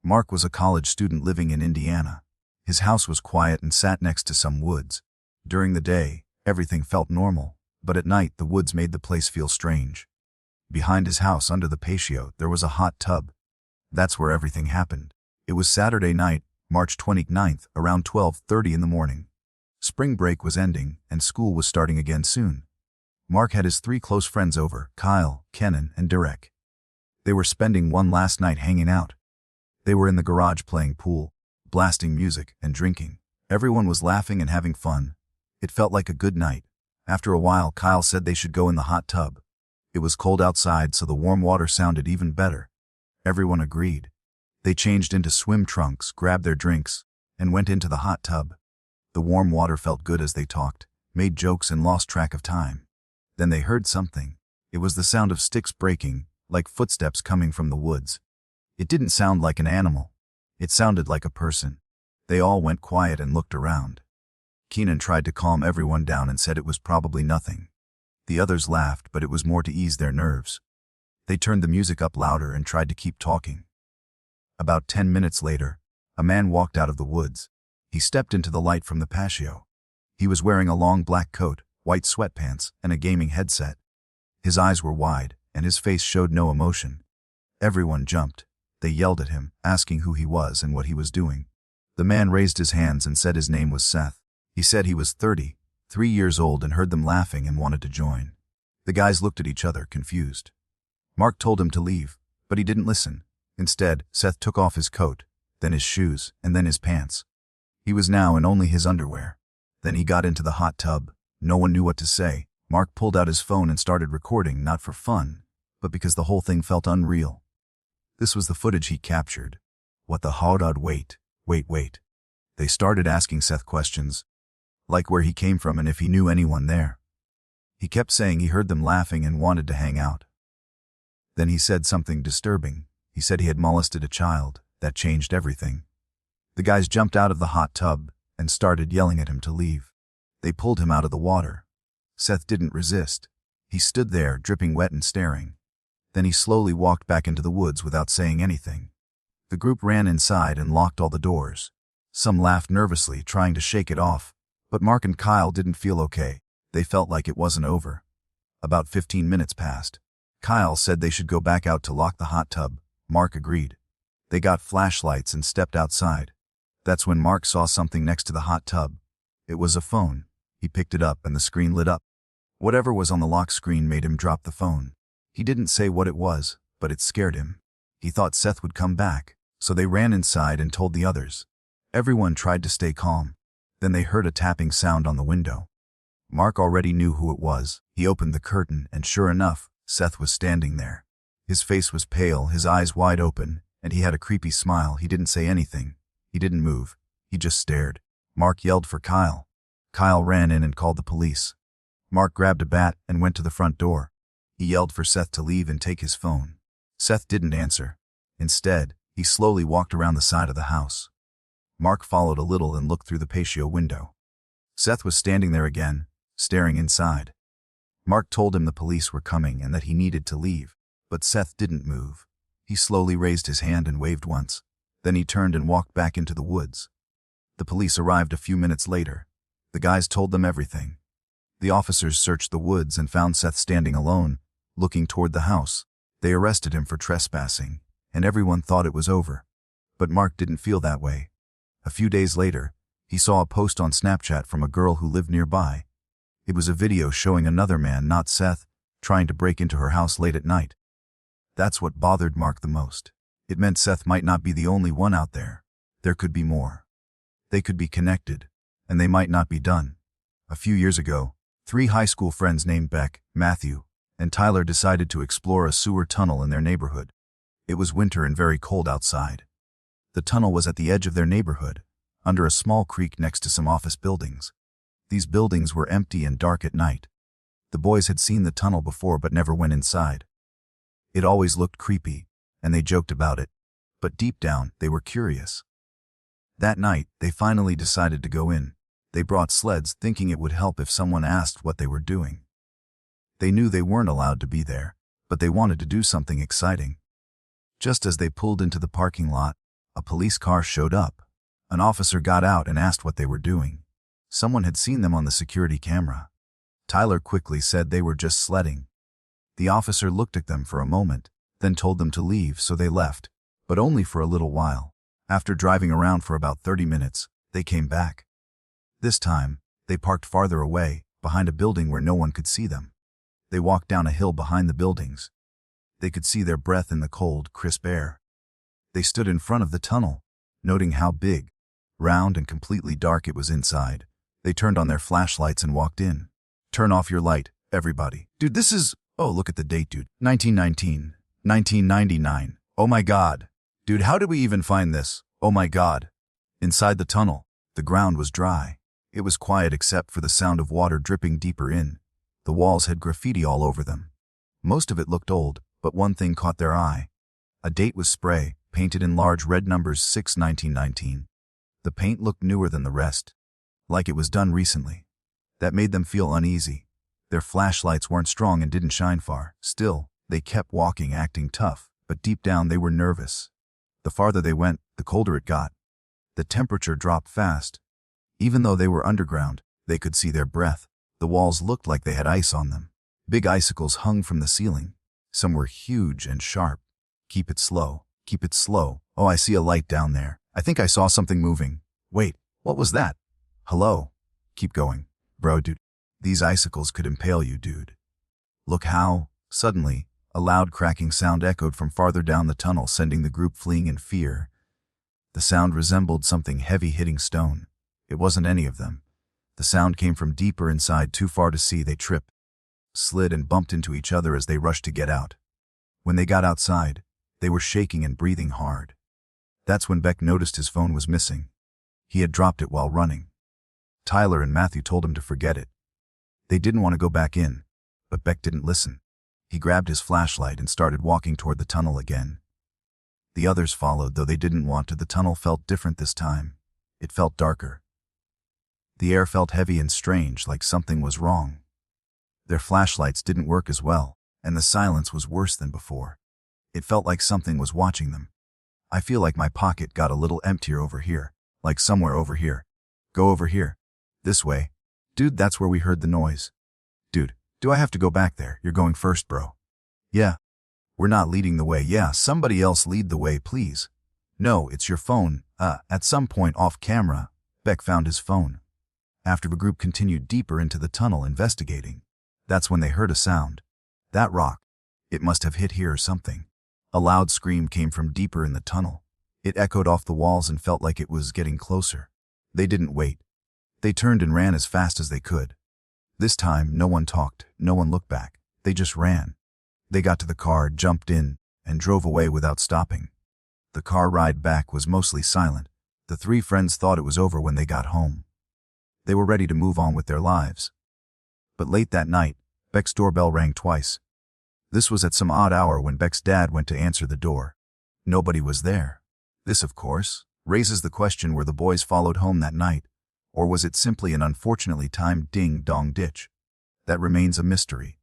Mark was a college student living in Indiana. His house was quiet and sat next to some woods. During the day, everything felt normal, but at night the woods made the place feel strange. Behind his house under the patio, there was a hot tub. That's where everything happened. It was Saturday night, March 29th, around 12:30 in the morning. Spring break was ending, and school was starting again soon. Mark had his 3 close friends over, Kyle, Kenan, and Derek. They were spending one last night hanging out. They were in the garage playing pool, blasting music, and drinking. Everyone was laughing and having fun. It felt like a good night. After a while, Kyle said they should go in the hot tub. It was cold outside, so the warm water sounded even better. Everyone agreed. They changed into swim trunks, grabbed their drinks, and went into the hot tub. The warm water felt good as they talked, made jokes, and lost track of time. Then they heard something. It was the sound of sticks breaking, like footsteps coming from the woods. It didn't sound like an animal. It sounded like a person. They all went quiet and looked around. Kenan tried to calm everyone down and said it was probably nothing. The others laughed, but it was more to ease their nerves. They turned the music up louder and tried to keep talking. About 10 minutes later, a man walked out of the woods. He stepped into the light from the patio. He was wearing a long black coat, white sweatpants, and a gaming headset. His eyes were wide, and his face showed no emotion. Everyone jumped. They yelled at him, asking who he was and what he was doing. The man raised his hands and said his name was Seth. He said he was 33 years old and heard them laughing and wanted to join. The guys looked at each other, confused. Mark told him to leave, but he didn't listen. Instead, Seth took off his coat, then his shoes, and then his pants. He was now in only his underwear. Then he got into the hot tub. No one knew what to say. Mark pulled out his phone and started recording, not for fun, but because the whole thing felt unreal. This was the footage he captured. What the howdad? Wait. They started asking Seth questions, like where he came from and if he knew anyone there. He kept saying he heard them laughing and wanted to hang out. Then he said something disturbing. He said he had molested a child. That changed everything. The guys jumped out of the hot tub and started yelling at him to leave. They pulled him out of the water. Seth didn't resist. He stood there, dripping wet and staring. Then he slowly walked back into the woods without saying anything. The group ran inside and locked all the doors. Some laughed nervously, trying to shake it off, but Mark and Kyle didn't feel okay. They felt like it wasn't over. About 15 minutes passed. Kyle said they should go back out to lock the hot tub. Mark agreed. They got flashlights and stepped outside. That's when Mark saw something next to the hot tub. It was a phone. He picked it up and the screen lit up. Whatever was on the lock screen made him drop the phone. He didn't say what it was, but it scared him. He thought Seth would come back, so they ran inside and told the others. Everyone tried to stay calm. Then they heard a tapping sound on the window. Mark already knew who it was. He opened the curtain, and sure enough, Seth was standing there. His face was pale, his eyes wide open, and he had a creepy smile. He didn't say anything. He didn't move. He just stared. Mark yelled for Kyle. Kyle ran in and called the police. Mark grabbed a bat and went to the front door. He yelled for Seth to leave and take his phone. Seth didn't answer. Instead, he slowly walked around the side of the house. Mark followed a little and looked through the patio window. Seth was standing there again, staring inside. Mark told him the police were coming and that he needed to leave, but Seth didn't move. He slowly raised his hand and waved once. Then he turned and walked back into the woods. The police arrived a few minutes later. The guys told them everything. The officers searched the woods and found Seth standing alone, looking toward the house. They arrested him for trespassing, and everyone thought it was over. But Mark didn't feel that way. A few days later, he saw a post on Snapchat from a girl who lived nearby. It was a video showing another man, not Seth, trying to break into her house late at night. That's what bothered Mark the most. It meant Seth might not be the only one out there. There could be more. They could be connected, and they might not be done. A few years ago, 3 high school friends named Beck, Matthew, and Tyler decided to explore a sewer tunnel in their neighborhood. It was winter and very cold outside. The tunnel was at the edge of their neighborhood, under a small creek next to some office buildings. These buildings were empty and dark at night. The boys had seen the tunnel before but never went inside. It always looked creepy, and they joked about it, but deep down, they were curious. That night, they finally decided to go in. They brought sleds, thinking it would help if someone asked what they were doing. They knew they weren't allowed to be there, but they wanted to do something exciting. Just as they pulled into the parking lot, A police car showed up. An officer got out and asked what they were doing. Someone had seen them on the security camera. Tyler quickly said they were just sledding. The officer looked at them for a moment, then told them to leave, so they left, but only for a little while. After driving around for about 30 minutes, they came back. This time, they parked farther away, behind a building where no one could see them. They walked down a hill behind the buildings. They could see their breath in the cold, crisp air. They stood in front of the tunnel, noting how big, round, and completely dark it was inside. They turned on their flashlights and walked in. "Turn off your light, everybody. Dude, this is... Oh, look at the date, dude. 1919. 1999. Oh my God. Dude, how did we even find this? Oh my God." Inside the tunnel, the ground was dry. It was quiet except for the sound of water dripping deeper in. The walls had graffiti all over them. Most of it looked old, but one thing caught their eye. A date was spray, painted in large red numbers: 6/1919. The paint looked newer than the rest, like it was done recently. That made them feel uneasy. Their flashlights weren't strong and didn't shine far. Still, they kept walking, acting tough, but deep down they were nervous. The farther they went, the colder it got. The temperature dropped fast. Even though they were underground, they could see their breath. The walls looked like they had ice on them. Big icicles hung from the ceiling. Some were huge and sharp. "Keep it slow. Keep it slow. Oh, I see a light down there. I think I saw something moving. Wait, what was that? Hello? Keep going. Bro, dude. These icicles could impale you, dude. Look how..." Suddenly, a loud cracking sound echoed from farther down the tunnel, sending the group fleeing in fear. The sound resembled something heavy hitting stone. It wasn't any of them. The sound came from deeper inside, too far to see. They tripped, slid, and bumped into each other as they rushed to get out. When they got outside, they were shaking and breathing hard. That's when Beck noticed his phone was missing. He had dropped it while running. Tyler and Matthew told him to forget it. They didn't want to go back in, but Beck didn't listen. He grabbed his flashlight and started walking toward the tunnel again. The others followed, though they didn't want to. The tunnel felt different this time. It felt darker. The air felt heavy and strange, like something was wrong. Their flashlights didn't work as well, and the silence was worse than before. It felt like something was watching them. "I feel like my pocket got a little emptier over here, like somewhere over here. Go over here. This way. Dude, that's where we heard the noise." "Dude, do I have to go back there? You're going first, bro." "Yeah." "We're not leading the way." "Yeah, somebody else lead the way, please." "No, it's your phone." At some point off camera, Beck found his phone. After the group continued deeper into the tunnel investigating, that's when they heard a sound. That rock. It must have hit here or something. A loud scream came from deeper in the tunnel. It echoed off the walls and felt like it was getting closer. They didn't wait. They turned and ran as fast as they could. This time, no one talked, no one looked back. They just ran. They got to the car, jumped in, and drove away without stopping. The car ride back was mostly silent. The three friends thought it was over when they got home. They were ready to move on with their lives. But late that night, Beck's doorbell rang twice. This was at some odd hour when Beck's dad went to answer the door. Nobody was there. This, of course, raises the question, were the boys followed home that night, or was it simply an unfortunately timed ding-dong ditch? That remains a mystery.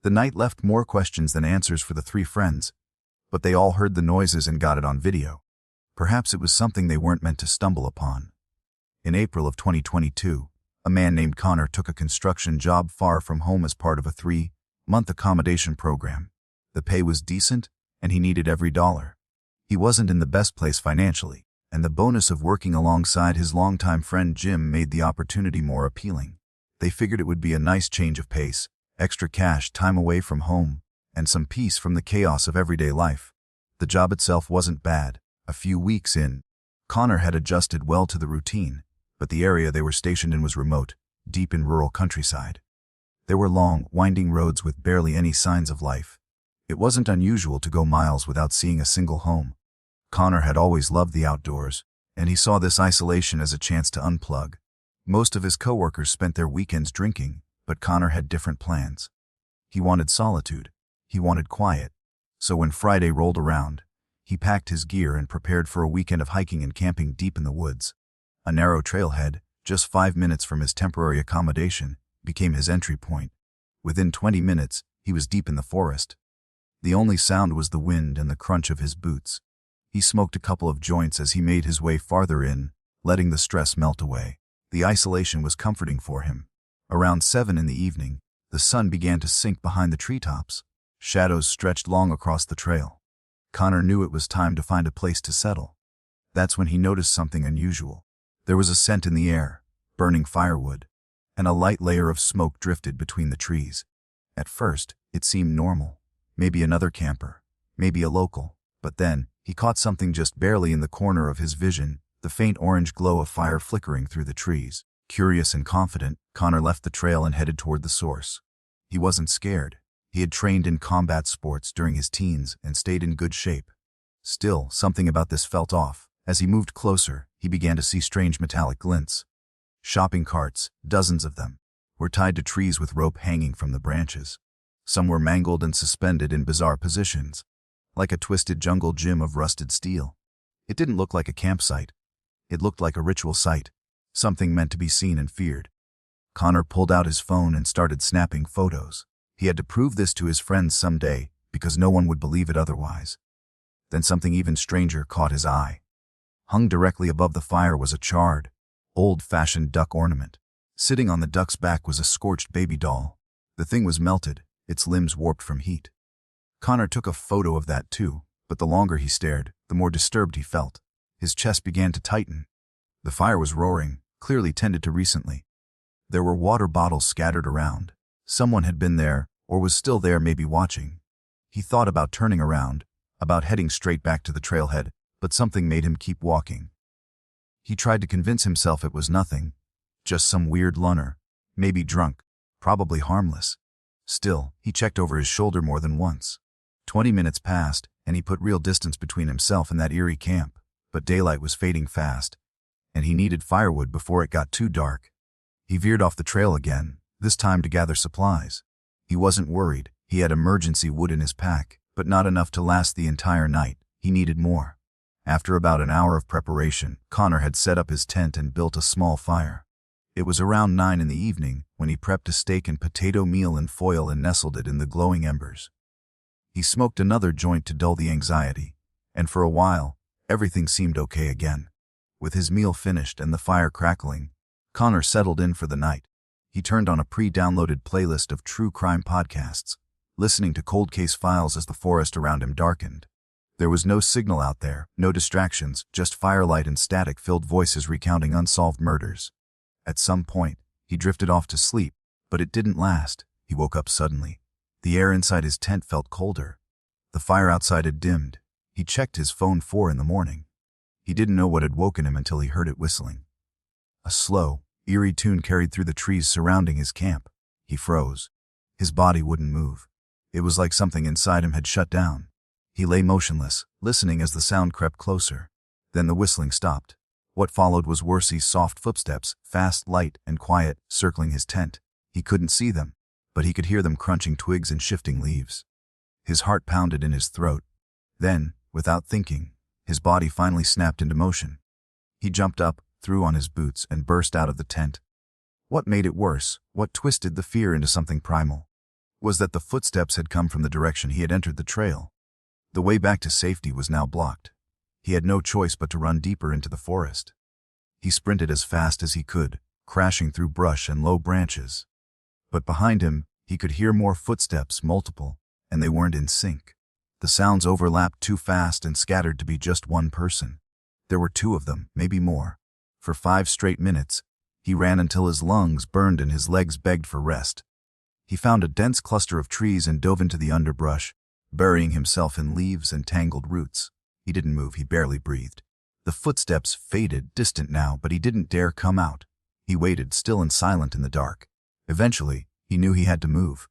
The night left more questions than answers for the three friends, but they all heard the noises and got it on video. Perhaps it was something they weren't meant to stumble upon. In April of 2022, a man named Connor took a construction job far from home as part of a 3-month accommodation program. The pay was decent, and he needed every dollar. He wasn't in the best place financially, and the bonus of working alongside his longtime friend Jim made the opportunity more appealing. They figured it would be a nice change of pace, extra cash, time away from home, and some peace from the chaos of everyday life. The job itself wasn't bad. A few weeks in, Connor had adjusted well to the routine, but the area they were stationed in was remote, deep in rural countryside. There were long, winding roads with barely any signs of life. It wasn't unusual to go miles without seeing a single home. Connor had always loved the outdoors, and he saw this isolation as a chance to unplug. Most of his coworkers spent their weekends drinking, but Connor had different plans. He wanted solitude. He wanted quiet. So when Friday rolled around, he packed his gear and prepared for a weekend of hiking and camping deep in the woods. A narrow trailhead, just 5 minutes from his temporary accommodation, became his entry point. Within 20 minutes, he was deep in the forest. The only sound was the wind and the crunch of his boots. He smoked a couple of joints as he made his way farther in, letting the stress melt away. The isolation was comforting for him. Around 7 in the evening, the sun began to sink behind the treetops. Shadows stretched long across the trail. Connor knew it was time to find a place to settle. That's when he noticed something unusual. There was a scent in the air, burning firewood, and a light layer of smoke drifted between the trees. At first, it seemed normal. Maybe another camper, maybe a local. But then, he caught something just barely in the corner of his vision, the faint orange glow of fire flickering through the trees. Curious and confident, Connor left the trail and headed toward the source. He wasn't scared. He had trained in combat sports during his teens and stayed in good shape. Still, something about this felt off. As he moved closer, he began to see strange metallic glints. Shopping carts, dozens of them, were tied to trees with rope hanging from the branches. Some were mangled and suspended in bizarre positions, like a twisted jungle gym of rusted steel. It didn't look like a campsite. It looked like a ritual site, something meant to be seen and feared. Connor pulled out his phone and started snapping photos. He had to prove this to his friends someday, because no one would believe it otherwise. Then something even stranger caught his eye. Hung directly above the fire was a charred, old-fashioned duck ornament. Sitting on the duck's back was a scorched baby doll. The thing was melted, its limbs warped from heat. Connor took a photo of that too, but the longer he stared, the more disturbed he felt. His chest began to tighten. The fire was roaring, clearly tended to recently. There were water bottles scattered around. Someone had been there, or was still there, maybe watching. He thought about turning around, about heading straight back to the trailhead, but something made him keep walking. He tried to convince himself it was nothing, just some weird loner, maybe drunk, probably harmless. Still, he checked over his shoulder more than once. 20 minutes passed, and he put real distance between himself and that eerie camp, but daylight was fading fast, and he needed firewood before it got too dark. He veered off the trail again, this time to gather supplies. He wasn't worried. He had emergency wood in his pack, but not enough to last the entire night. He needed more. After about an hour of preparation, Connor had set up his tent and built a small fire. It was around 9 in the evening when he prepped a steak and potato meal in foil and nestled it in the glowing embers. He smoked another joint to dull the anxiety, and for a while, everything seemed okay again. With his meal finished and the fire crackling, Connor settled in for the night. He turned on a pre-downloaded playlist of true crime podcasts, listening to cold case files as the forest around him darkened. There was no signal out there, no distractions, just firelight and static-filled voices recounting unsolved murders. At some point, he drifted off to sleep, but it didn't last. He woke up suddenly. The air inside his tent felt colder. The fire outside had dimmed. He checked his phone 4 in the morning. He didn't know what had woken him until he heard it whistling. A slow, eerie tune carried through the trees surrounding his camp. He froze. His body wouldn't move. It was like something inside him had shut down. He lay motionless, listening as the sound crept closer. Then the whistling stopped. What followed was Worsley's soft footsteps, fast, light, and quiet, circling his tent. He couldn't see them, but he could hear them crunching twigs and shifting leaves. His heart pounded in his throat. Then, without thinking, his body finally snapped into motion. He jumped up, threw on his boots, and burst out of the tent. What made it worse, what twisted the fear into something primal, was that the footsteps had come from the direction he had entered the trail. The way back to safety was now blocked. He had no choice but to run deeper into the forest. He sprinted as fast as he could, crashing through brush and low branches. But behind him, he could hear more footsteps, multiple, and they weren't in sync. The sounds overlapped too fast and scattered to be just one person. There were 2 of them, maybe more. For 5 straight minutes, he ran until his lungs burned and his legs begged for rest. He found a dense cluster of trees and dove into the underbrush, burying himself in leaves and tangled roots. He didn't move, he barely breathed. The footsteps faded, distant now, but he didn't dare come out. He waited, still and silent in the dark. Eventually, he knew he had to move.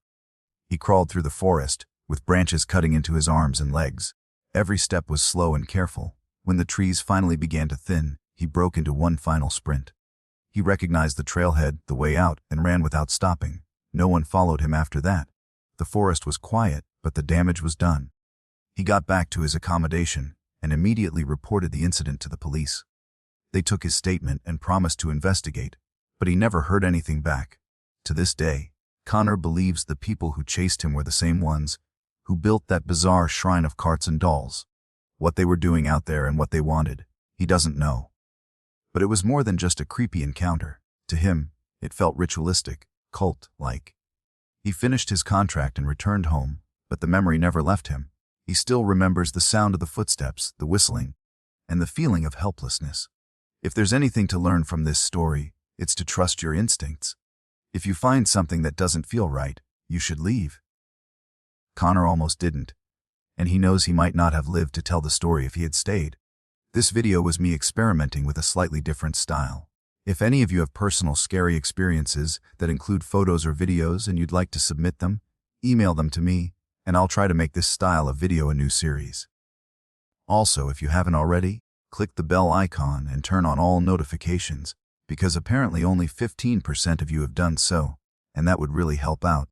He crawled through the forest, with branches cutting into his arms and legs. Every step was slow and careful. When the trees finally began to thin, he broke into one final sprint. He recognized the trailhead, the way out, and ran without stopping. No one followed him after that. The forest was quiet, but the damage was done. He got back to his accommodation and immediately reported the incident to the police. They took his statement and promised to investigate, but he never heard anything back. To this day, Connor believes the people who chased him were the same ones who built that bizarre shrine of carts and dolls. What they were doing out there and what they wanted, he doesn't know. But it was more than just a creepy encounter. To him, it felt ritualistic, cult-like. He finished his contract and returned home, but the memory never left him. He still remembers the sound of the footsteps, the whistling, and the feeling of helplessness. If there's anything to learn from this story, it's to trust your instincts. If you find something that doesn't feel right, you should leave. Connor almost didn't, and he knows he might not have lived to tell the story if he had stayed. This video was me experimenting with a slightly different style. If any of you have personal scary experiences that include photos or videos and you'd like to submit them, email them to me, and I'll try to make this style of video a new series. Also, if you haven't already, click the bell icon and turn on all notifications, because apparently only 15% of you have done so, and that would really help out.